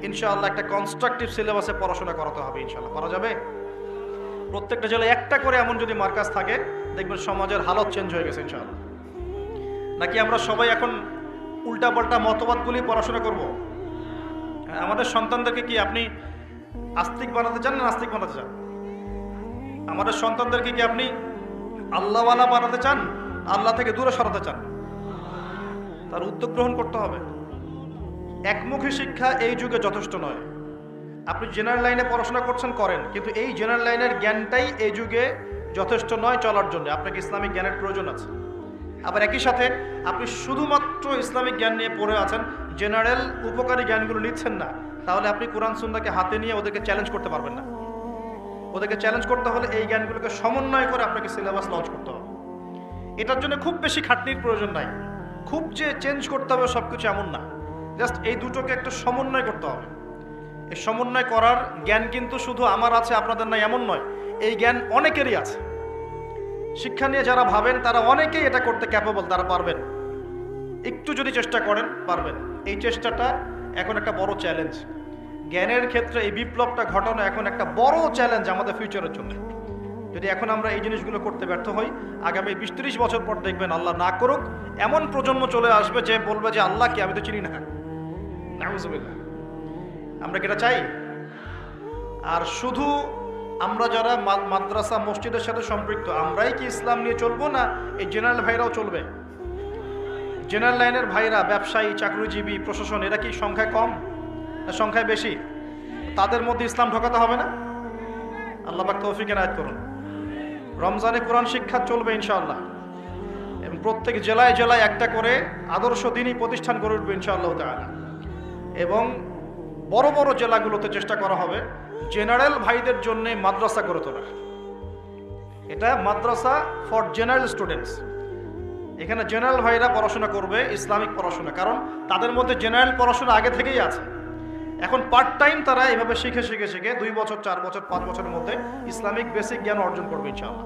ইনশাআল্লাহ একটা কনস্ট্রাকটিভ সিলেবাসে পড়াশোনা করাতে হবে ইনশাআল্লাহ। করা যাবে? প্রত্যেকটা জেলায় একটা করে এমন যদি মার্কাজ থাকে, দেখবেন সমাজের হালত চেঞ্জ হয়ে গেছে ইনশাআল্লাহ। নাকি আমরা সবাই এখন উল্টাপাল্টা মতবাদগুলি পড়াশোনা করব? আমাদের সন্তানদেরকে কি আপনি আস্তিক বানাতে চান না নাস্তিক বানাতে চান? আমাদের সন্তানদেরকে কি আপনি আল্লাহওয়ালা বানাতে চান, আল্লাহ থেকে দূরে সরাতে চান? তার উদ্যোগ গ্রহণ করতে হবে। একমুখী শিক্ষা এই যুগে যথেষ্ট নয়। আপনি জেনারেল লাইনে পড়াশোনা করছেন, করেন, কিন্তু এই জেনারেল লাইনের জ্ঞানটাই এই যুগে যথেষ্ট নয় চলার জন্য। আপনাকে ইসলামিক জ্ঞানের প্রয়োজন আছে। আবার একই সাথে আপনি শুধুমাত্র ইসলামিক জ্ঞান নিয়ে পড়ে আছেন, জেনারেল উপকারী জ্ঞানগুলো নিচ্ছেন না, তাহলে আপনি কোরআন সুন্নাহকে হাতে নিয়ে ওদেরকে চ্যালেঞ্জ করতে পারবেন না। ওদেরকে চ্যালেঞ্জ করতে হলে এই জ্ঞানগুলোকে সমন্বয় করে আপনাকে সিলেবাস লঞ্চ করতে হবে। এটার জন্য খুব বেশি খাটনির প্রয়োজন নাই, খুব যে চেঞ্জ করতে হবে সব কিছু এমন না, জাস্ট এই দুটোকে একটা সমন্বয় করতে হবে। এই সমন্বয় করার জ্ঞান কিন্তু শুধু আমার আছে আপনাদের নাই এমন নয়, এই জ্ঞান অনেকেরই আছে। শিক্ষা নিয়ে যারা ভাবেন তারা অনেকেই এটা করতে ক্যাপেবল, তারা পারবেন, একটু যদি চেষ্টা করেন পারবেন। এই চেষ্টাটা এখন একটা বড় চ্যালেঞ্জ। জ্ঞানের ক্ষেত্রে এই বিপ্লবটা ঘটানো এখন একটা বড় চ্যালেঞ্জ আমাদের ফিউচারের জন্য। যদি এখন আমরা এই জিনিসগুলো করতে ব্যর্থ হই, আগামী 20-30 বছর পর দেখবেন, আল্লাহ না করুক, এমন প্রজন্ম চলে আসবে যে বলবে যে আল্লাহকে আমি তো চিনি না। নাউজুবিল্লাহ। আমরা কি এটা চাই? আর শুধু আমরা যারা মাদ্রাসা মসজিদের সাথে সম্পৃক্ত আমরাই কি ইসলাম নিয়ে চলবো, না এই জেনারেল ভাইরাও চলবে? জেনারেল লাইনের ভাইরা, ব্যবসায়ী, চাকরিজীবী, প্রশাসন, এরা কি সংখ্যায় কম না সংখ্যায় বেশি? তাদের মধ্যে ইসলাম ঢোকাতে হবে না? আল্লাহ পাক তৌফিক এনায়েত করুন। রমজানে কোরআন শিক্ষা চলবে ইনশাআল্লাহ, এবং প্রত্যেক জেলায় জেলায় একটা করে আদর্শ দ্বীনি প্রতিষ্ঠান গড়ে উঠবে ইনশাআল্লাহ তাআলা। এবং বড় বড় জেলাগুলোতে চেষ্টা করা হবে জেনারেল ভাইদের জন্য মাদ্রাসা গড়ে তোলার। এটা মাদ্রাসা ফর জেনারেল স্টুডেন্টস। এখানে জেনারেল ভাইরা পড়াশোনা করবে ইসলামিক পড়াশোনা, কারণ তাদের মধ্যে জেনারেল পড়াশোনা আগে থেকেই আছে। এখন পার্ট টাইম তারা এভাবে শিখে 2 বছর, 4 বছর, 5 বছরের মধ্যে ইসলামিক বেসিক জ্ঞান অর্জন করবে ইনশাআল্লাহ।